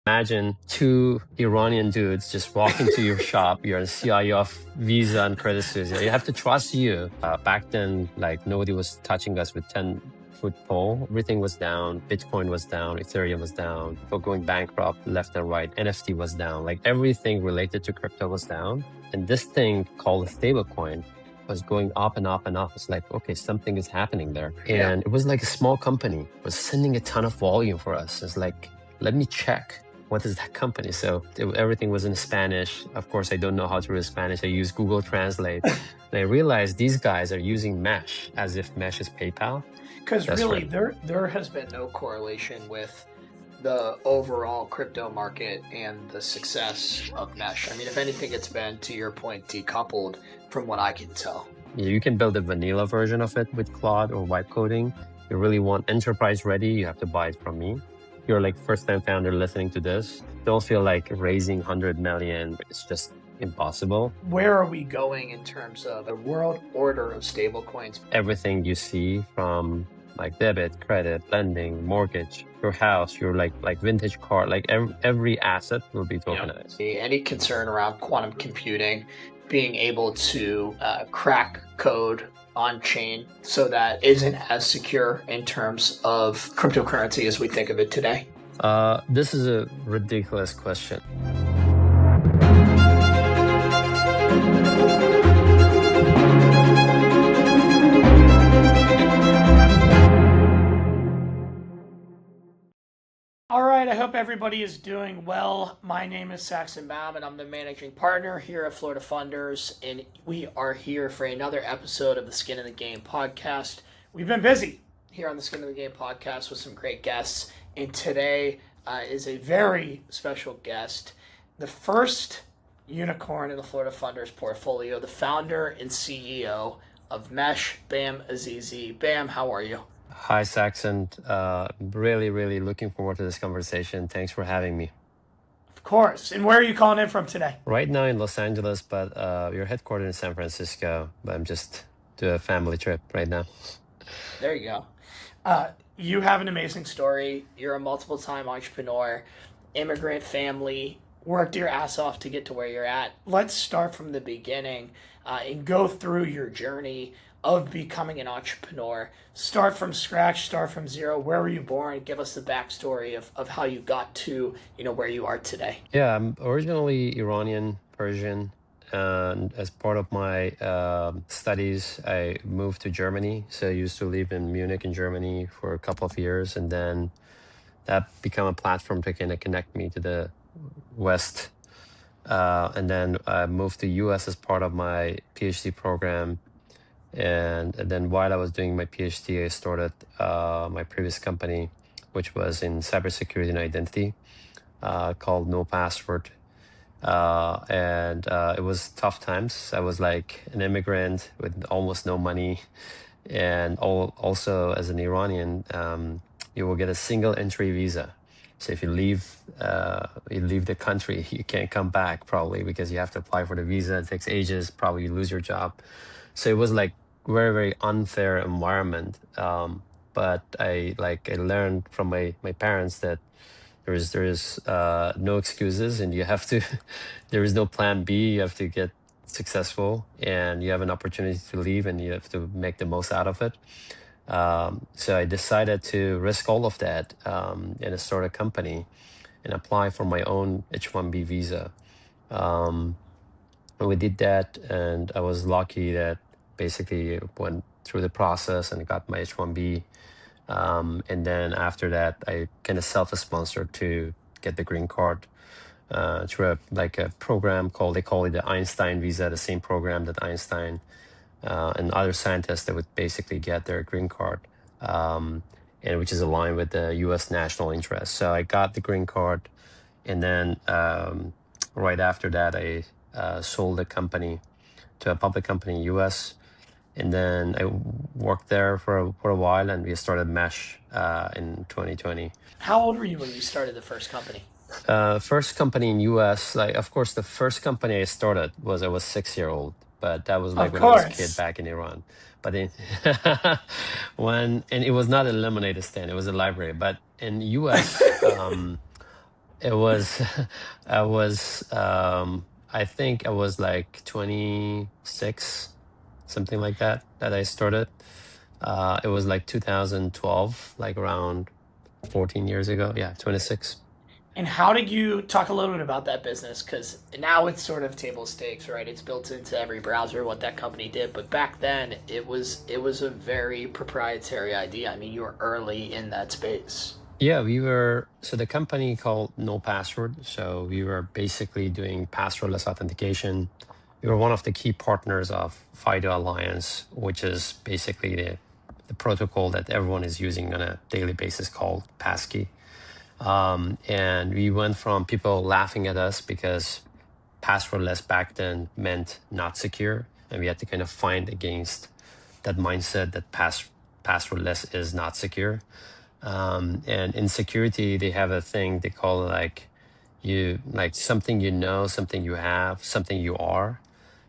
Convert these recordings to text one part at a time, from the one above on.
Imagine two Iranian dudes just walk into your shop. You're a CIO of Visa and Credit Suisse. You have to trust you. Back then, like nobody was touching us with 10-foot pole. Everything was down. Bitcoin was down. Ethereum was down. People going bankrupt left and right. NFT was down. Like everything related to crypto was down. And this thing called a stablecoin was going up and up and up. It's like, okay, something is happening there. Yeah. And it was like a small company was sending a ton of volume for us. It's like, let me check. What is that company? So everything was in Spanish. Of course, I don't know how to read Spanish. I use Google Translate. And I realized these guys are using Mesh as if Mesh is PayPal. Because really, there has been no correlation with the overall crypto market and the success of Mesh. I mean, if anything, it's been, to your point, decoupled from what I can tell. You can build a vanilla version of it with Claude or vibe coding. You really want enterprise ready, you have to buy it from me. You're like first-time founder listening to this. Don't feel like raising 100 million. It's just impossible. Where are we going in terms of the world order of stablecoins? Everything you see from like debit, credit, lending, mortgage, your house, your like vintage car, like every asset will be tokenized. Any concern around quantum computing, being able to crack code on chain so that isn't as secure in terms of cryptocurrency as we think of it today? This is a ridiculous question. All right, I hope everybody is doing well. My name is Saxon Baum, and I'm the managing partner here at Florida Funders, and we are here for another episode of the Skin in the Game podcast. We've been busy here on the Skin in the Game podcast with some great guests, and today is a very special guest, the first unicorn in the Florida Funders portfolio, the founder and CEO of Mesh, Bam Azizi. Bam, how are you? Hi, Saxon. Really looking forward to this conversation. Thanks for having me. Of course. And where are you calling in from today? Right now in Los Angeles, but we're headquartered in San Francisco. But I'm just doing a family trip right now. There you go. You have an amazing story. You're a multiple-time entrepreneur, immigrant family, worked your ass off to get to where you're at. Let's start from the beginning and go through your journey of becoming an entrepreneur. Start from scratch, start from zero. Where were you born? Give us the backstory of how you got to, where you are today. Yeah, I'm originally Iranian, Persian, and as part of my studies, I moved to Germany. So I used to live in Munich in Germany for a couple of years, and then that became a platform to kind of connect me to the West. And then I moved to US as part of my PhD program. And then while I was doing my PhD, I started my previous company, which was in cybersecurity and identity, called NoPassword. And it was tough times. I was like an immigrant with almost no money. And also as an Iranian, you will get a single entry visa. So if you leave the country, you can't come back probably because you have to apply for the visa. It takes ages. Probably you lose your job. So it was like very unfair environment. But I learned from my parents that there is no excuses, and you have to. There is no plan B. You have to get successful, and you have an opportunity to leave, and you have to make the most out of it. So I decided to risk all of that and start a company and apply for my own H-1B visa. And we did that, and I was lucky that basically went through the process and got my H-1B. And then after that, I kind of self-sponsored to get the green card through a program they call it the Einstein visa, the same program that Einstein and other scientists that would basically get their green card, and which is aligned with the U.S. national interest. So I got the green card, and then right after that, I sold the company to a public company in U.S. And then I worked there for a while, and we started Mesh in 2020. How old were you when you started the first company? First company in U.S. Of course, the first company I started I was 6-year-old, but that was when I was a kid back in Iran. But and it was not a lemonade stand; it was a library. But in U.S., It was, I was, I think I was like 26, something like that, that I started. It was like 2012, like around 14 years ago. Yeah, 26. And how did you talk a little bit about that business? Because now it's sort of table stakes, right? It's built into every browser what that company did. But back then, it was a very proprietary idea. I mean, you were early in that space. Yeah, we were, so the company called NoPassword. So we were basically doing passwordless authentication. We were one of the key partners of FIDO Alliance, which is basically the protocol that everyone is using on a daily basis called passkey. And we went from people laughing at us because passwordless back then meant not secure. And we had to kind of fight against that mindset that passwordless is not secure. And in security, they have a thing they call like something you know, something you have, something you are.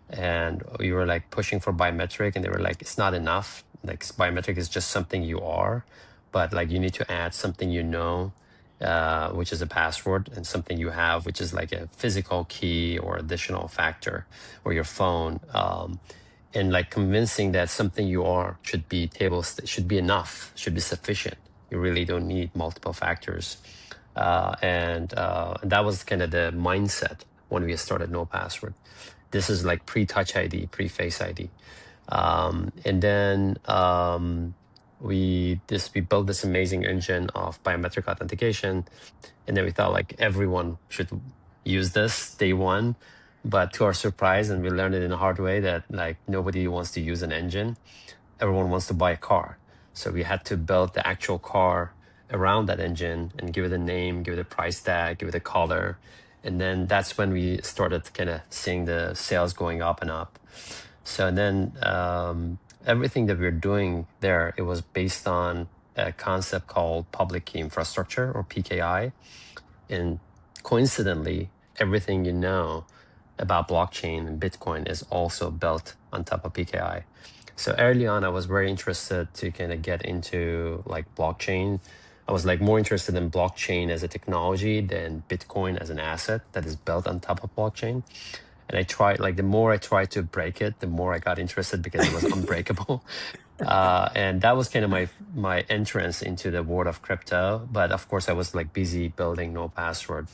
And we were like pushing for biometric, and they were like, it's not enough. Like biometric is just something you are, but like you need to add something you know, which is a password, and something you have, which is like a physical key or additional factor, or your phone. And like convincing that something you are should be should be enough, should be sufficient. You really don't need multiple factors. And that was kind of the mindset when we started NoPassword. This is like pre-touch ID, pre-face ID. And then we built this amazing engine of biometric authentication. And then we thought like everyone should use this day one. But to our surprise, and we learned it in a hard way, that like nobody wants to use an engine. Everyone wants to buy a car. So we had to build the actual car around that engine and give it a name, give it a price tag, give it a color. And then that's when we started kind of seeing the sales going up and up. So then everything that we're doing there, it was based on a concept called public key infrastructure, or PKI. And coincidentally, everything you know about blockchain and Bitcoin is also built on top of PKI. So early on, I was very interested to kind of get into like blockchain. I was like more interested in blockchain as a technology than Bitcoin as an asset that is built on top of blockchain. And I tried, like the more I tried to break it, the more I got interested because it was unbreakable. And that was kind of my entrance into the world of crypto. But of course, I was like busy building NoPassword.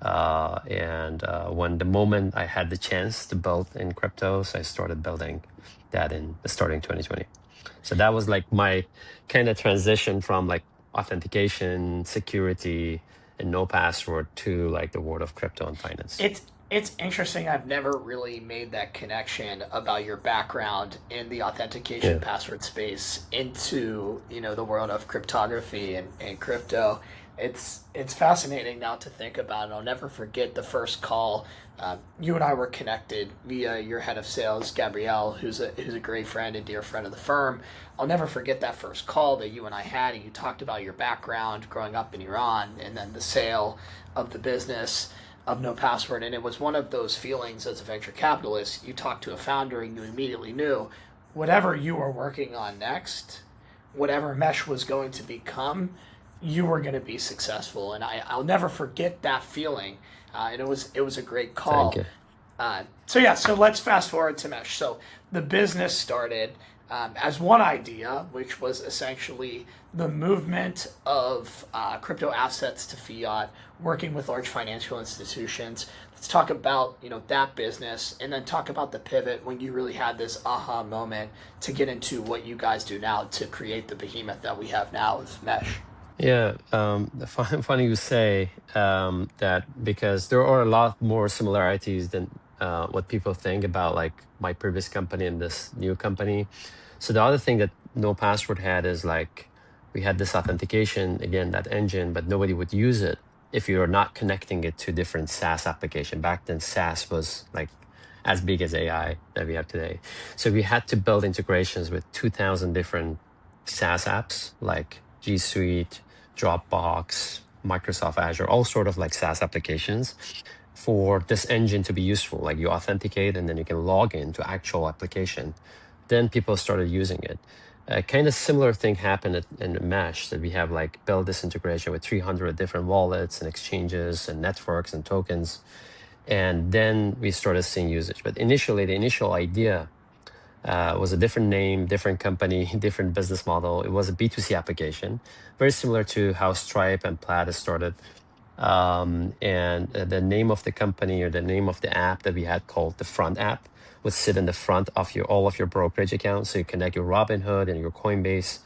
And when the moment I had the chance to build in cryptos, I started building that in starting 2020. So that was like my kind of transition from like authentication, security, and NoPassword to like the world of crypto and finance. It's interesting. I've never really made that connection about your background in the authentication Yeah. password space into the world of cryptography and crypto. It's fascinating now to think about, and I'll never forget the first call. You and I were connected via your head of sales, Gabrielle, who's a great friend and dear friend of the firm. I'll never forget that first call that you and I had, and you talked about your background growing up in Iran, and then the sale of the business of NoPassword. And it was one of those feelings as a venture capitalist. You talked to a founder and you immediately knew whatever you were working on next, whatever Mesh was going to become, you were going to be successful. And I'll never forget that feeling. And it was a great Thank call. you. So let's fast forward to Mesh. So the business started as one idea, which was essentially the movement of crypto assets to fiat, working with large financial institutions. Let's talk about that business, and then talk about the pivot when you really had this aha moment to get into what you guys do now to create the behemoth that we have now with Mesh. Yeah, funny you say that, because there are a lot more similarities than what people think about like my previous company and this new company. So the other thing that NoPassword had is like we had this authentication, again, that engine, but nobody would use it if you're not connecting it to different SaaS application. Back then, SaaS was like as big as AI that we have today. So we had to build integrations with 2,000 different SaaS apps like G Suite, Dropbox, Microsoft Azure, all sort of like SaaS applications for this engine to be useful. Like you authenticate and then you can log into actual application. Then people started using it. A kind of similar thing happened in Mesh, that we have like built this integration with 300 different wallets and exchanges and networks and tokens. And then we started seeing usage. But initially, the initial idea was a different name, different company, different business model. It was a B2C application, very similar to how Stripe and Plaid has started. The name of the company, or the name of the app that we had, called the front app, would sit in the front of all of your brokerage accounts. So you connect your Robinhood and your Coinbase.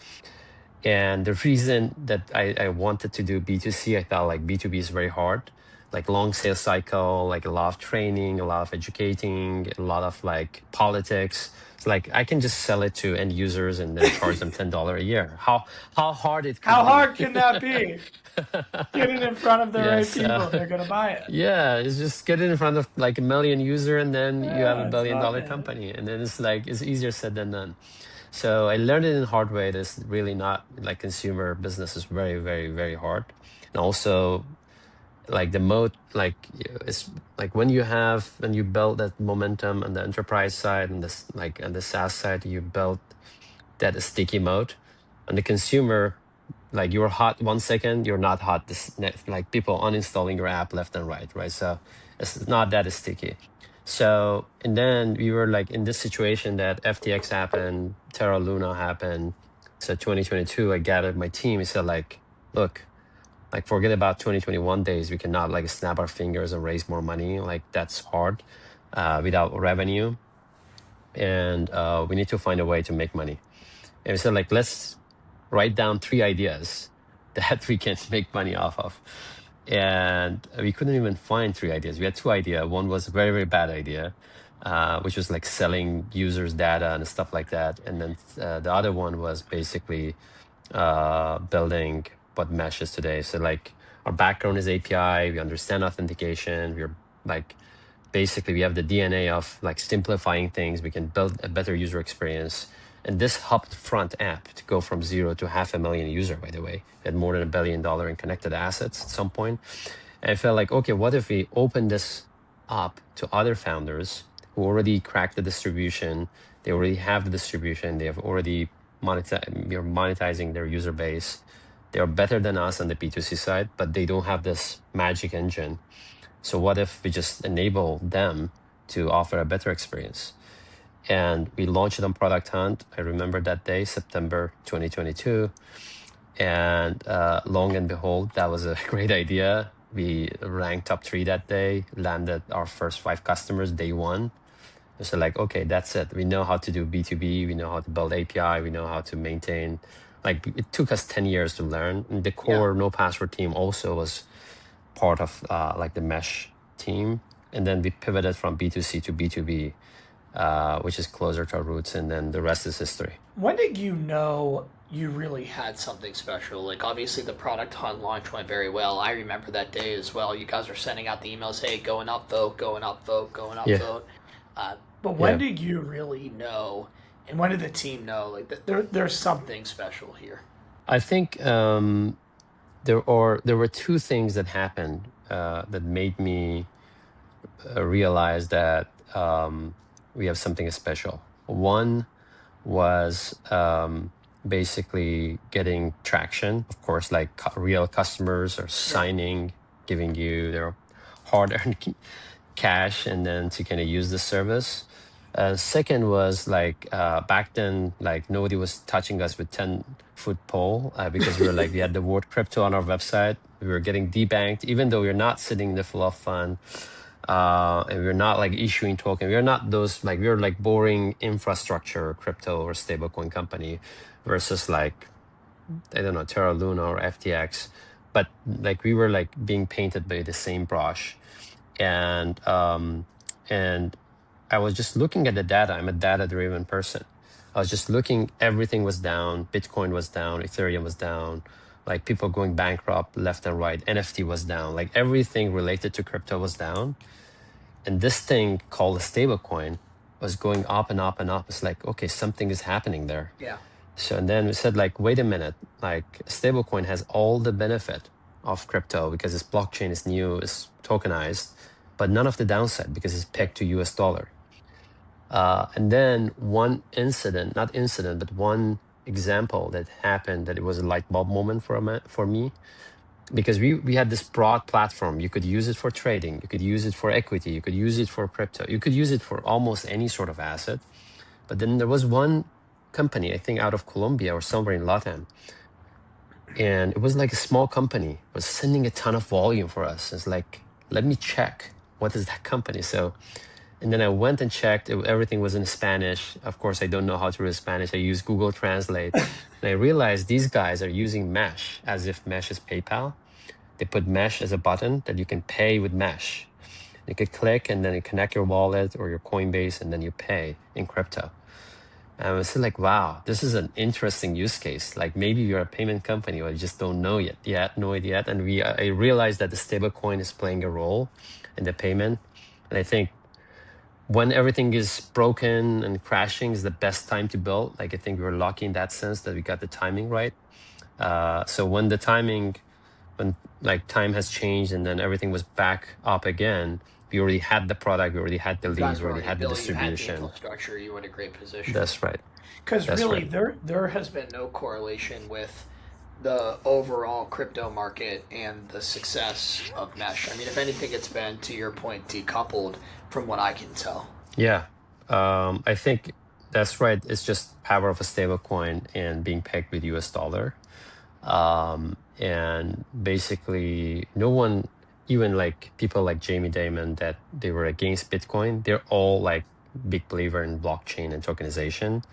And the reason that I wanted to do B2C, I thought like B2B is very hard, like long sales cycle, like a lot of training, a lot of educating, a lot of like politics. It's like I can just sell it to end users and then charge them $10 a year. How hard it could How be. hard can that be? Get it in front of the right Yes. people. They're going to buy it. Yeah, it's just get it in front of like a million user, and then you have a Yeah, it's billion-dollar not. company. And then it's like, it's easier said than done. So I learned it in the hard way. It's really not like consumer business is very, very, very hard. And also like the mode, like it's like when you build that momentum on the enterprise side and this like on the SaaS side, you build that sticky mode. On the consumer, like you're hot 1 second, you're not hot this next, like people uninstalling your app left and right? So it's not that sticky. So, and then we were like in this situation that FTX happened, Terra Luna happened. So 2022, I gathered my team. I said like, look, like forget about 2021 days. We cannot like snap our fingers and raise more money. Like that's hard without revenue. And we need to find a way to make money. And we said like, let's write down 3 ideas that we can make money off of. And we couldn't even find 3 ideas. We had 2 ideas. One was a very, very bad idea, which was like selling users' data and stuff like that. And then the other one was basically building what Mesh is today. So like our background is API, we understand authentication, we're like, basically we have the DNA of like simplifying things. We can build a better user experience. And this helped front app to go from 0 to 500,000 user, by the way. We had more than $1 billion in connected assets at some point. And I felt like, okay, what if we open this up to other founders who already cracked the distribution? They already have the distribution. They have already monetizing their user base. They are better than us on the B2C side, but they don't have this magic engine. So what if we just enable them to offer a better experience? And we launched it on Product Hunt. I remember that day, September 2022. And long and behold, that was a great idea. We ranked top 3 that day, landed our first 5 customers day 1. So like, okay, that's it. We know how to do B2B. We know how to build API. We know how to maintain. Like it took us 10 years to learn. And the core NoPassword team also was part of like the Mesh team. And then we pivoted from B2C to B2B, which is closer to our roots. And then the rest is history. When did you know you really had something special? Like obviously the Product Hunt launch went very well. I remember that day as well. You guys were sending out the emails, hey, going up vote, going up vote, going up vote. But when did you really know, and when did the team know, like that there's something special here? I think there were 2 things that happened that made me realize that we have something special. One was basically getting traction. Of course, like real customers are signing, giving you their hard-earned cash, and then to kind of use the service. Second was like back then, like nobody was touching us with 10-foot pole because we had the word crypto on our website. We were getting debanked, even though we are not sitting in the flow of fund. And we're not like issuing token. We're not those, like we're like boring infrastructure crypto or stablecoin company versus like, I don't know, Terra Luna or FTX. But like we were like being painted by the same brush. And I was just looking at the data. I'm a data-driven person. I was just looking, everything was down. Bitcoin was down, Ethereum was down, like people going bankrupt left and right. NFT was down, like everything related to crypto was down. And this thing called a stablecoin was going up and up and up. It's like, okay, something is happening there. Yeah. So, and then we said like, wait a minute, like stablecoin has all the benefit of crypto because its blockchain is new, it's tokenized, but none of the downside because it's pegged to US dollar. And then one example that happened that it was a light bulb moment for me, because we had this broad platform. You could use it for trading, you could use it for equity, you could use it for crypto, you could use it for almost any sort of asset. But then there was one company, I think out of Colombia or somewhere in Latam, and it was like a small company, was sending a ton of volume for us. It's like, let me check, what is that company? So, and then I went and checked, everything was in Spanish. Of course, I don't know how to read Spanish. I use Google Translate. And I realized these guys are using Mesh as if Mesh is PayPal. They put Mesh as a button that you can pay with Mesh. You could click and then you connect your wallet or your Coinbase, and then you pay in crypto. And I was like, wow, this is an interesting use case. Like maybe you're a payment company or you just don't know it yet. And I realized that the stablecoin is playing a role in the payment. And I think when everything is broken and crashing is the best time to build. Like I think we were lucky in that sense that we got the timing right. So when like time has changed and then everything was back up again, we already had the product, we already had the You guys leads, we were already already had the built, you had the distribution. infrastructure, you were in a great position. That's right. Because That's really, right. there has been no correlation with the overall crypto market and the success of Mesh. I mean, if anything, it's been, to your point, decoupled from what I can tell. Yeah. I think that's right. It's just power of a stable coin and being pegged with US dollar. And basically no one, even like people like Jamie Dimon, that they were against Bitcoin, they're all like big believer in blockchain and tokenization.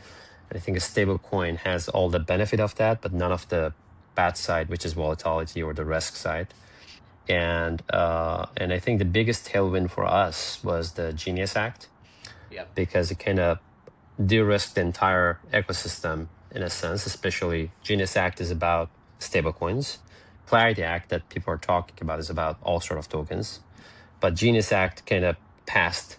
And I think a stable coin has all the benefit of that, but none of the bad side, which is volatility or the risk side. And I think the biggest tailwind for us was the Genius Act, Yep. because it kind of de-risked the entire ecosystem in a sense. Especially Genius Act is about stablecoins. Clarity Act that people are talking about is about all sort of tokens. But Genius Act kind of passed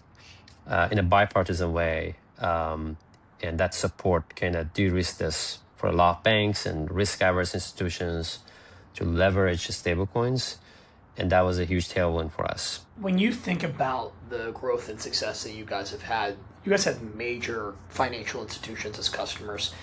in a bipartisan way, and that support kind of de-risked this for a lot of banks and risk-averse institutions to leverage stablecoins, and that was a huge tailwind for us. When you think about the growth and success that you guys have had, you guys have major financial institutions as customers.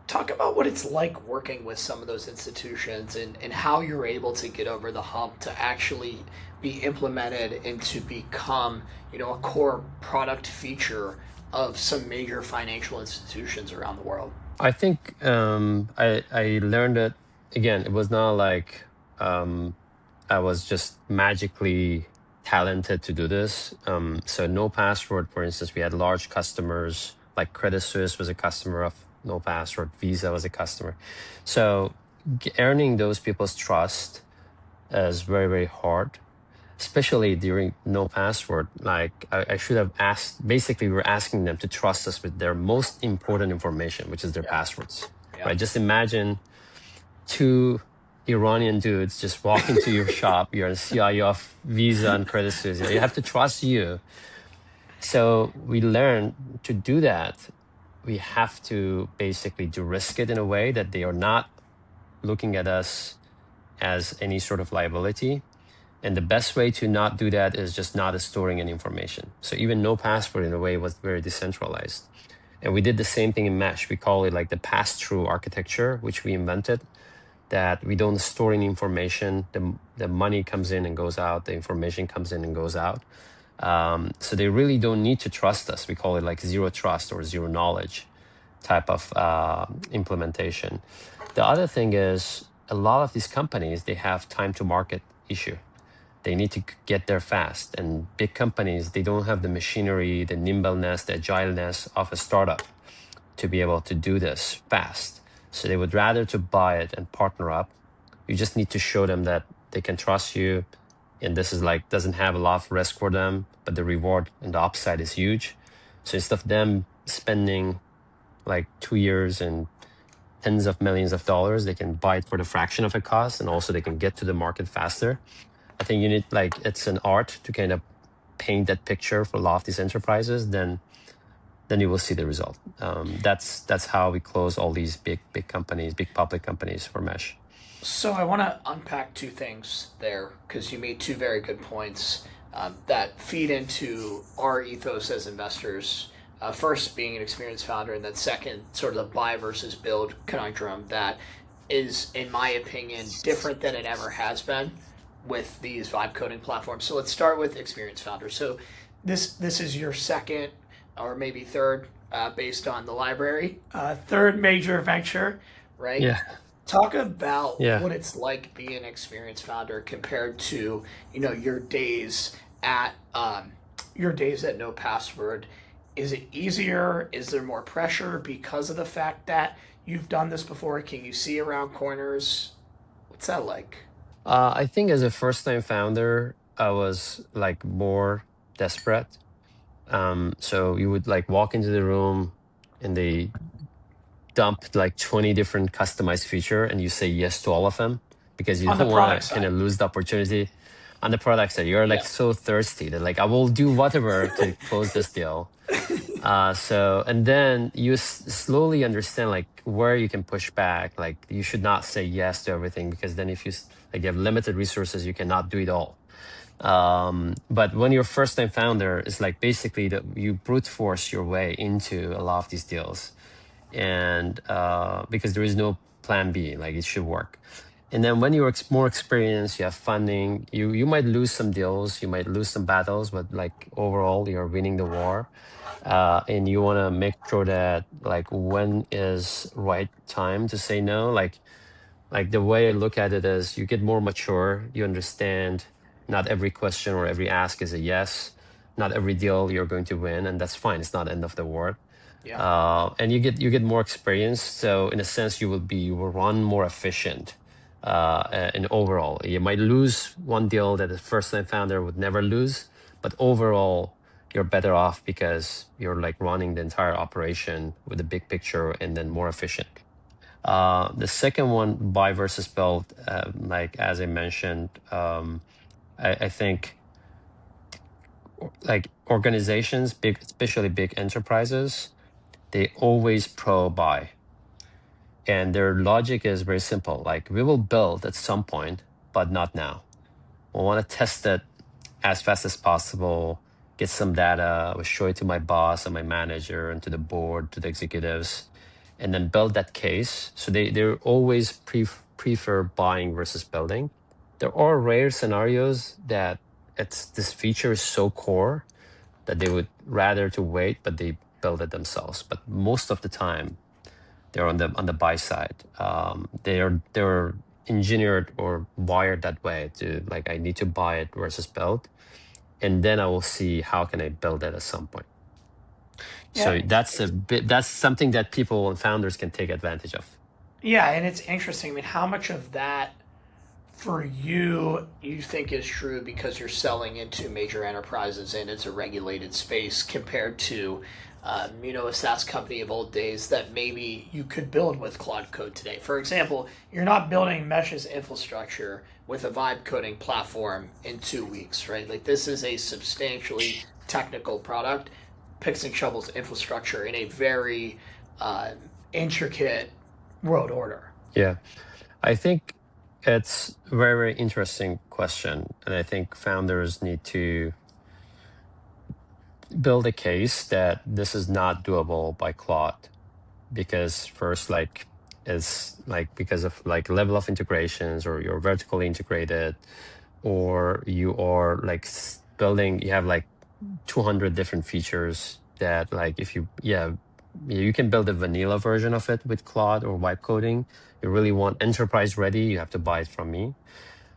Talk about what it's like working with some of those institutions and how you're able to get over the hump to actually be implemented and to become, a core product feature of some major financial institutions around the world. I think I learned it again. It was not like I was just magically talented to do this. So NoPassword, for instance, we had large customers, like Credit Suisse was a customer of NoPassword, Visa was a customer. So earning those people's trust is very, very hard, especially during NoPassword. Like I should have asked, basically we were asking them to trust us with their most important information, which is their passwords, Yeah. right? Just imagine two Iranian dudes just walk into your shop. You're a CIO of Visa and Credit Suisse. You have to trust you. So we learned to do that. We have to basically de-risk it in a way that they are not looking at us as any sort of liability. And the best way to not do that is just not storing any information. So even NoPassword in a way was very decentralized. And we did the same thing in Mesh. We call it like the pass-through architecture, which we invented, that we don't store any information. The money comes in and goes out. The information comes in and goes out. So they really don't need to trust us. We call it like zero trust or zero knowledge type of implementation. The other thing is a lot of these companies, they have time to market issue. They need to get there fast. And big companies, they don't have the machinery, the nimbleness, the agileness of a startup to be able to do this fast. So they would rather to buy it and partner up. You just need to show them that they can trust you. And this is like, doesn't have a lot of risk for them, but the reward and the upside is huge. So instead of them spending like 2 years and tens of millions of dollars, they can buy it for the fraction of a cost, and also they can get to the market faster. I think you need, like, it's an art to kind of paint that picture for a lot of these enterprises. Then you will see the result. That's how we close all these big companies, big public companies for Mesh. So I want to unpack two things there because you made two very good points that feed into our ethos as investors First, being an experienced founder, and then second, sort of the buy versus build conundrum that is, in my opinion, different than it ever has been with these vibe coding platforms. So let's start with experienced founders. So this is your second or maybe third, based on the library, third major venture, right? Yeah. Talk about Yeah. what it's like being an experienced founder compared to your days at NoPassword. Is it easier? Is there more pressure because of the fact that you've done this before? Can you see around corners? What's that like? I think as a first time founder, I was like more desperate. So you would like walk into the room and they dump like 20 different customized feature and you say yes to all of them because you On the don't want product to kind side. of lose the opportunity on the product side. You're like Yeah. so thirsty that like I will do whatever to close this deal. And then you slowly understand like where you can push back. Like you should not say yes to everything because then if like you have limited resources, you cannot do it all. But when you're first time founder, it's like basically that you brute force your way into a lot of these deals. And because there is no plan B, like it should work. And then when you're more experienced, you have funding, you might lose some deals, you might lose some battles, but like overall you're winning the war. And you want to make sure that like when is right time to say no. Like the way I look at it is you get more mature, you understand not every question or every ask is a yes, not every deal you're going to win, and that's fine, it's not the end of the world. Yeah. And you get more experience, so in a sense you will run more efficient. And overall you might lose one deal that a first time founder would never lose, but overall you're better off because you're like running the entire operation with the big picture and then more efficient. The second one, buy versus build, like as I mentioned, I think like organizations, big, especially big enterprises, they always pro buy. And their logic is very simple. Like we will build at some point, but not now. We want to test it as fast as possible, get some data, I will show it to my boss and my manager and to the board, to the executives, and then build that case. So they're always prefer buying versus building. There are rare scenarios that this feature is so core that they would rather to wait, but they build it themselves. But most of the time, they're on the buy side. They're engineered or wired that way to like I need to buy it versus build, and then I will see how can I build it at some point. Yeah. So that's something that people and founders can take advantage of. Yeah, and it's interesting. I mean, how much of that for you think is true because you're selling into major enterprises and it's a regulated space compared to a SaaS company of old days that maybe you could build with Claude Code today. For example, you're not building meshes infrastructure with a vibe coding platform in 2 weeks, right? Like this is a substantially technical product, picks and shovels infrastructure in a very uh, intricate world order. Yeah, I think it's a very, very interesting question, and I think founders need to build a case that this is not doable by Claude because first like is like because of like level of integrations or you're vertically integrated or you are like building you have like 200 different features that like if you can build a vanilla version of it with Claude or vibe coding. You really want enterprise ready, you have to buy it from me.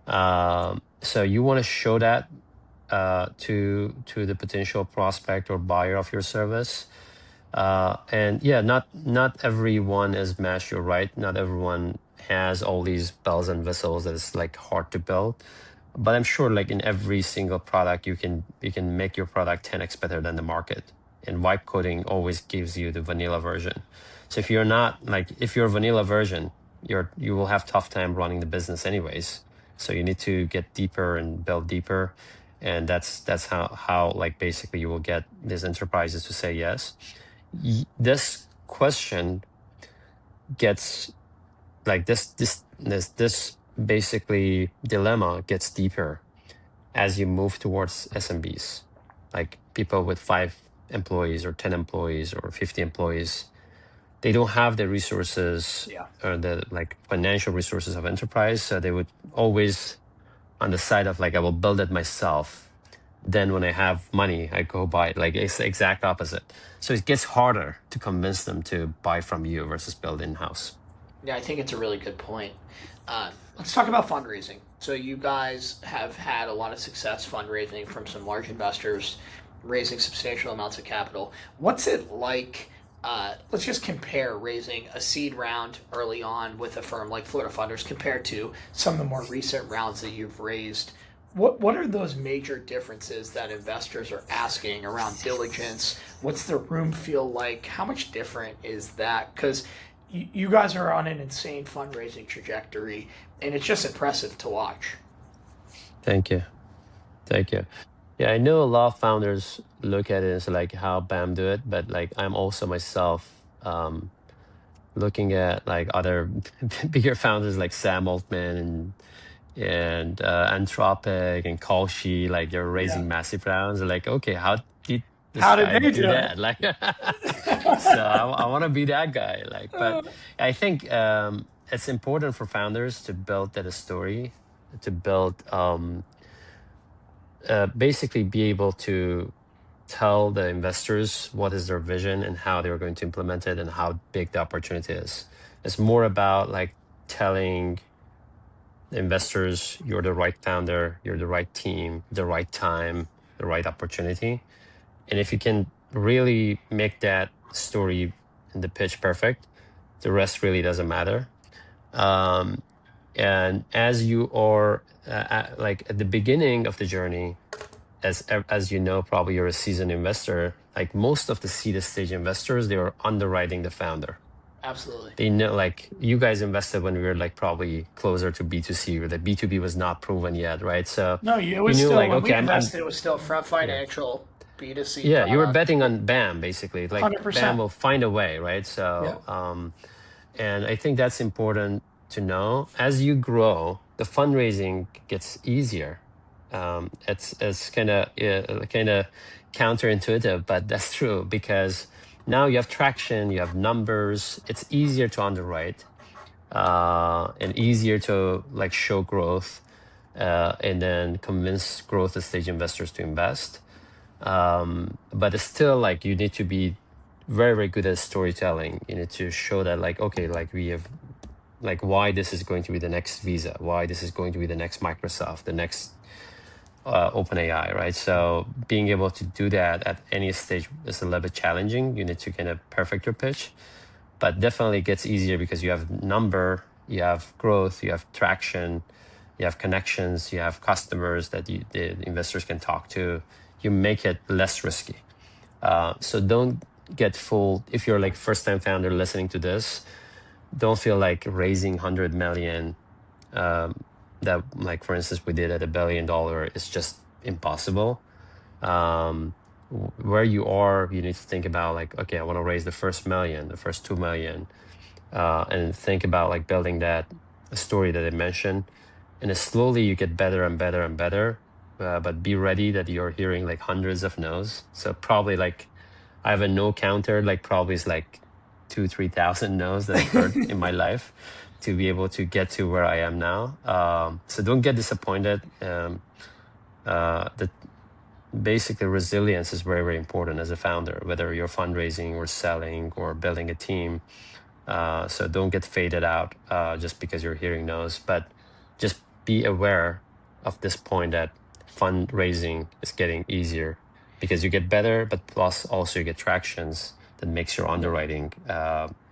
So you want to show that to the potential prospect or buyer of your service. And yeah, not everyone is mesh, you're right. Not everyone has all these bells and whistles that is like hard to build. But I'm sure like in every single product you can make your product 10x better than the market. And vibe coding always gives you the vanilla version. So if you're not like if you're a vanilla version, you will have tough time running the business anyways. So you need to get deeper and build deeper. And that's how like basically you will get these enterprises to say yes. This question gets like this basically dilemma gets deeper as you move towards SMBs, like people with employees or 10 employees or 50 employees, they don't have the resources Yeah. or the like financial resources of enterprise. So they would always on the side of like, I will build it myself. Then when I have money, I go buy it. Like it's the exact opposite. So it gets harder to convince them to buy from you versus build in-house. Yeah, I think it's a really good point. Let's talk about fundraising. So you guys have had a lot of success fundraising from some large investors, raising substantial amounts of capital. What's it like? Let's just compare raising a seed round early on with a firm like Florida Funders compared to some of the more recent rounds that you've raised. What are those major differences that investors are asking around diligence? What's the room feel like? How much different is that? Because you guys are on an insane fundraising trajectory, and it's just impressive to watch. Thank you. Thank you. Yeah, I know a lot of founders look at it as like how BAM do it, but like I'm also myself looking at like other bigger founders like Sam Altman and Anthropic and Kalshi, like they're Yeah. raising massive rounds. Like, okay, how did this How did guy they do do it? that? Like, so I want to be that guy. Like, but I think it's important for founders to build that a story, to build basically be able to tell the investors what is their vision and how they're going to implement it and how big the opportunity is. It's more about like telling the investors you're the right founder, you're the right team, the right time, the right opportunity. And if you can really make that story and the pitch perfect, the rest really doesn't matter. And as you are like at the beginning of the journey, as you know, probably you're a seasoned investor. Like most of the seed stage investors, they are underwriting the founder. Absolutely. They know, like you guys invested when we were like probably closer to B2C, or the B2B was not proven yet, right? So No, it you was knew still like, when we okay, I'm invested. It was still front yeah, financial B2C yeah. You were product. betting on BAM basically. Like BAM 100%. will find a way, right? Yeah. So and I think that's important to know. As you grow, the fundraising gets easier. It's kind of counterintuitive, but that's true because now you have traction, you have numbers. It's easier to underwrite and easier to like show growth and then convince growth stage investors to invest. But it's still like you need to be very, very good at storytelling. You need to show that like, okay, like we have like why this is going to be the next Visa, why this is going to be the next Microsoft, the next OpenAI, right? So being able to do that at any stage is a little bit challenging. You need to kind of perfect your pitch, but definitely gets easier because you have number, you have growth, you have traction, you have connections, you have customers that the investors can talk to. You make it less risky. So don't get fooled if you're like first time founder listening to this. Don't feel like raising 100 million that like for instance we did at $1 billion is just impossible. Where you are, you need to think about like, okay, I want to raise the first million, the first 2 million, and think about like building that story that I mentioned. And then slowly you get better and better and better. But be ready that you're hearing like hundreds of no's. So probably like I have a no counter, like probably is like 2,000-3,000 no's that I've heard in my life to be able to get to where I am now. So don't get disappointed. The basically resilience is very, very important as a founder, whether you're fundraising or selling or building a team. So don't get faded out just because you're hearing no's, but just be aware of this point that fundraising is getting easier because you get better, but plus also you get tractions that makes your Yeah. underwriting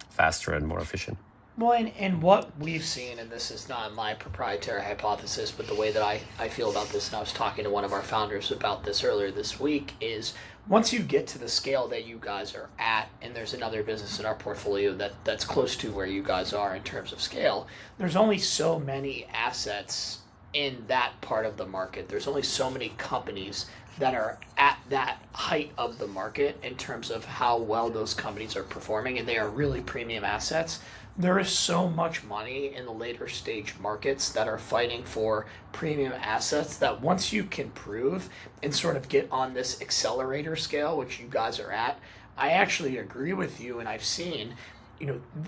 faster and more efficient. Well, and what we've seen, and this is not my proprietary hypothesis, but the way that I feel about this, and I was talking to one of our founders about this earlier this week, is once you get to the scale that you guys are at, and there's another business in our portfolio that's close to where you guys are in terms of scale, there's only so many assets in that part of the market. There's only so many companies that are at that height of the market in terms of how well those companies are performing, and they are really premium assets. there is so much money in the later stage markets that are fighting for premium assets that once you can prove and sort of get on this accelerator scale, which you guys are at, I actually agree with you. And I've seen,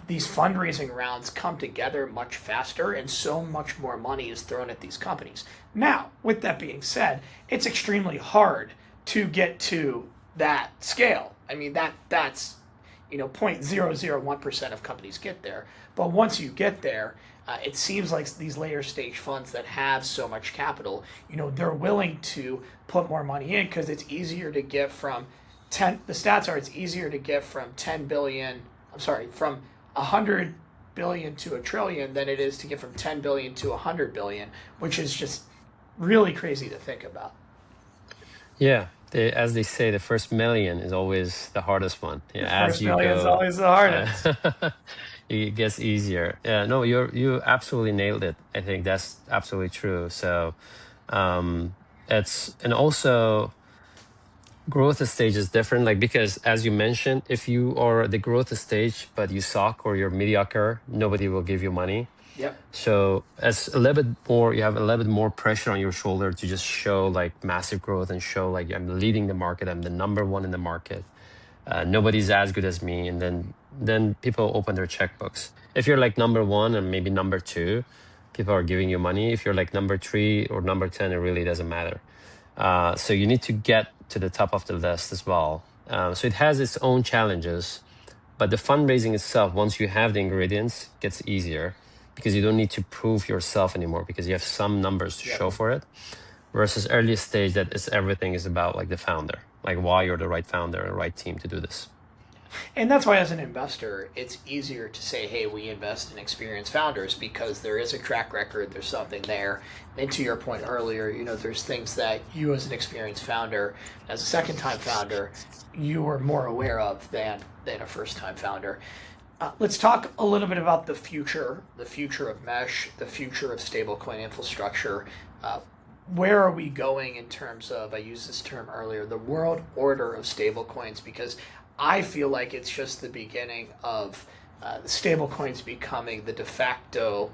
these fundraising rounds come together much faster and so much more money is thrown at these companies. Now, with that being said, it's extremely hard to get to that scale. I mean, that's 0.001% of companies get there. But once you get there, it seems like these later stage funds that have so much capital, they're willing to put more money in because it's easier to get from 10, the stats are it's easier to get from 10 billion, I'm sorry, from 100 billion to a trillion than it is to get from 10 billion to 100 billion, which is just really crazy to think about. Yeah, as they say, the first million is always the hardest one. Yeah, The as first you million is go, always the hardest. it gets easier. Yeah, no, you absolutely nailed it. I think that's absolutely true. So, it's and also growth stage is different. Like because as you mentioned, if you are at the growth stage but you suck or you're mediocre, nobody will give you money. Yep. So as a little bit more, you have a little bit more pressure on your shoulder to just show like massive growth and show like I'm leading the market, I'm the number one in the market. Nobody's as good as me, and then people open their checkbooks. If you're like number one and maybe number two, people are giving you money. If you're like number three or number 10, it really doesn't matter. So you need to get to the top of the list as well. So it has its own challenges, but the fundraising itself, once you have the ingredients, gets easier because you don't need to prove yourself anymore because you have some numbers to Yep. show for it. Versus early stage, that is everything is about like the founder, like why you're the right founder and right team to do this. And that's why, as an investor, it's easier to say, hey, we invest in experienced founders because there is a track record, there's something there. And to your point earlier, there's things that you, as an experienced founder, as a second time founder, you are more aware of than a first time founder. Let's talk a little bit about the future of Mesh, the future of stablecoin infrastructure. Where are we going in terms of, I used this term earlier, the world order of stablecoins, because I feel like it's just the beginning of the stablecoins becoming the de facto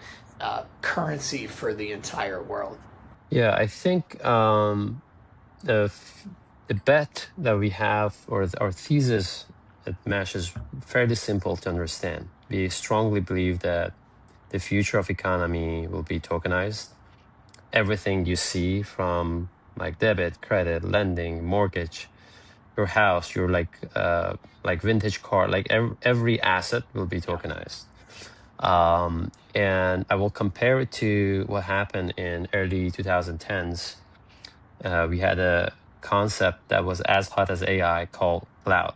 currency for the entire world. Yeah, I think the bet that we have, or our thesis at Mesh, is fairly simple to understand. We strongly believe that the future of economy will be tokenized. Everything you see from like debit, credit, lending, mortgage, your house, your like vintage car, like every asset will be Yeah. tokenized. And I will compare it to what happened in early 2010s. We had a concept that was as hot as AI called cloud.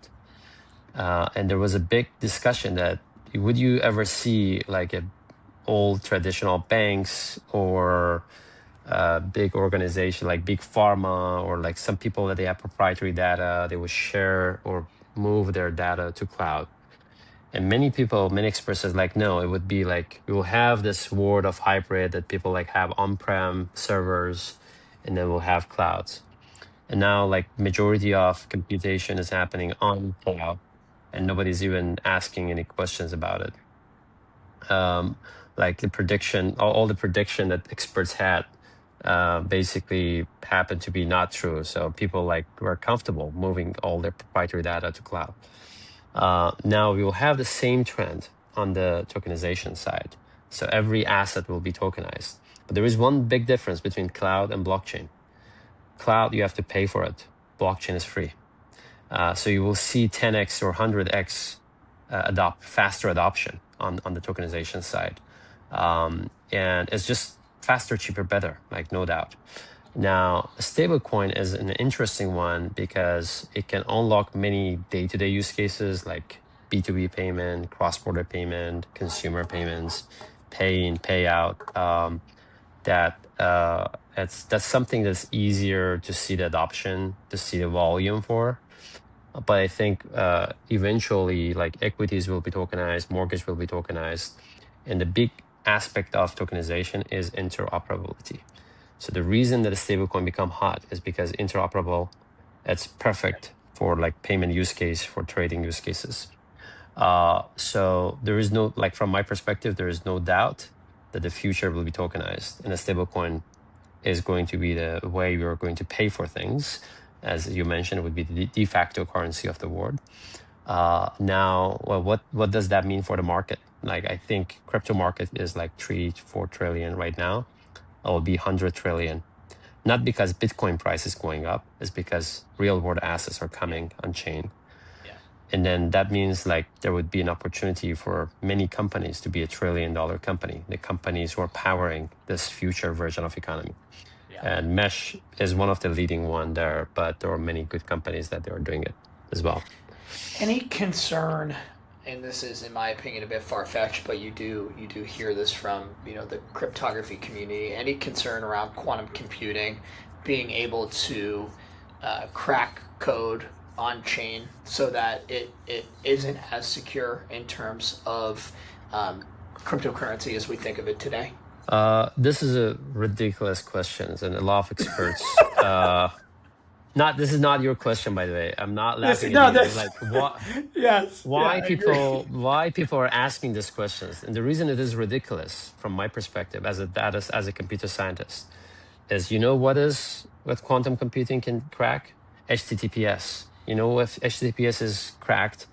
And there was a big discussion that would you ever see like a old traditional banks or big organization like big pharma or like some people that they have proprietary data, they would share or move their data to cloud. And many people, many experts says like, no, it would be like, we will have this world of hybrid that people like have on-prem servers and then we'll have clouds. And now like majority of computation is happening on cloud and nobody's even asking any questions about it. Like the prediction, all the prediction that experts had basically happened to be not true. So people like were comfortable moving all their proprietary data to cloud. Now we will have the same trend on the tokenization side. So every asset will be tokenized. But there is one big difference between cloud and blockchain. Cloud, you have to pay for it. Blockchain is free. So you will see 10x or 100x faster adoption on the tokenization side. And it's just faster, cheaper, better, like no doubt. Now, a stablecoin is an interesting one because it can unlock many day-to-day use cases like B2B payment, cross-border payment, consumer payments, pay in, pay out. That's something that's easier to see the adoption, to see the volume for. But I think eventually, like equities will be tokenized, mortgage will be tokenized, and the big aspect of tokenization is interoperability. So the reason that a stablecoin become hot is because interoperable, it's perfect for like payment use case, for trading use cases. So there is no, like from my perspective, there is no doubt that the future will be tokenized, and a stablecoin is going to be the way we are going to pay for things. As you mentioned, it would be the de facto currency of the world. Now, well, what does that mean for the market? Like, I think crypto market is like 3 to 4 trillion right now. It will be 100 trillion. Not because Bitcoin price is going up, it's because real world assets are coming on chain. Yeah. And then that means like there would be an opportunity for many companies to be $1 trillion company, the companies who are powering this future version of economy. Yeah. And Mesh is one of the leading one there, but there are many good companies that they are doing it as well. Any concern, and this is in my opinion a bit far-fetched, but you do hear this from the cryptography community. Any concern around quantum computing being able to crack code on chain so that it isn't as secure in terms of cryptocurrency as we think of it today? This is a ridiculous question, and a lot of experts. This is not your question, by the way. I'm not laughing at you. This. Like, what? Yes, yeah, Why I agree. people are asking these questions? And the reason it is ridiculous, from my perspective, as a computer scientist, is what quantum computing can crack? HTTPS. If HTTPS is cracked,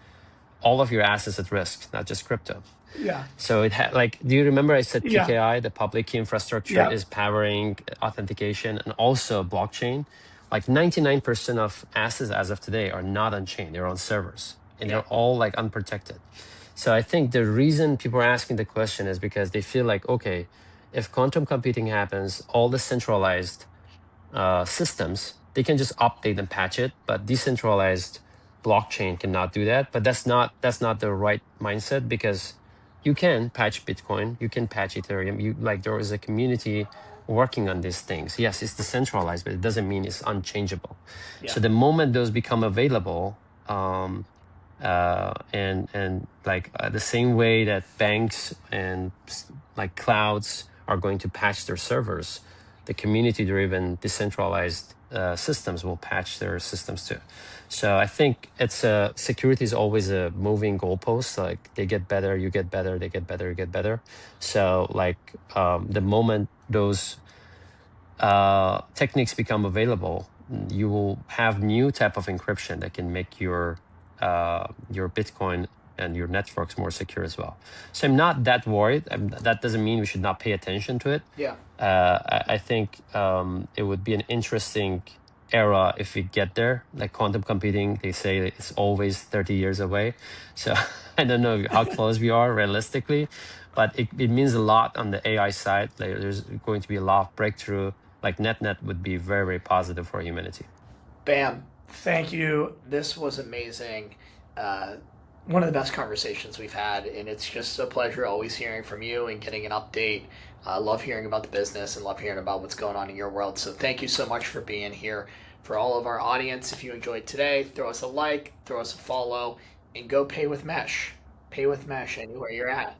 all of your assets at risk, not just crypto. Yeah, So do you remember I said yeah, PKI, the public key infrastructure, yeah, is powering authentication and also blockchain? Like 99% of assets as of today are not on chain, they're on servers, and yeah, they're all like unprotected. So I think the reason people are asking the question is because they feel like, okay, if quantum computing happens, all the centralized systems, they can just update and patch it, but decentralized blockchain cannot do that. But that's not the right mindset, because you can patch Bitcoin, you can patch Ethereum. There is a community working on these things. Yes, it's decentralized, but it doesn't mean it's unchangeable. yeah, So the moment those become available, the same way that banks and like clouds are going to patch their servers, the community-driven decentralized systems will patch their systems too. So I think security is always a moving goalpost. Like, they get better, you get better, they get better, you get better. So the moment those techniques become available, you will have new type of encryption that can make your Bitcoin and your networks more secure as well. So I'm not that worried. That doesn't mean we should not pay attention to it. yeah. I think it would be an interesting era if we get there. Like quantum computing, they say it's always 30 years away. So I don't know how close we are realistically, but it means a lot on the AI side. There's going to be a lot of breakthrough. Like net would be very, very positive for humanity. Bam. Thank you. This was amazing. One of the best conversations we've had, and it's just a pleasure always hearing from you and getting an update. I love hearing about the business and love hearing about what's going on in your world. So thank you so much for being here. For all of our audience, if you enjoyed today, throw us a like, throw us a follow, and go pay with Mesh. Pay with Mesh anywhere you're at.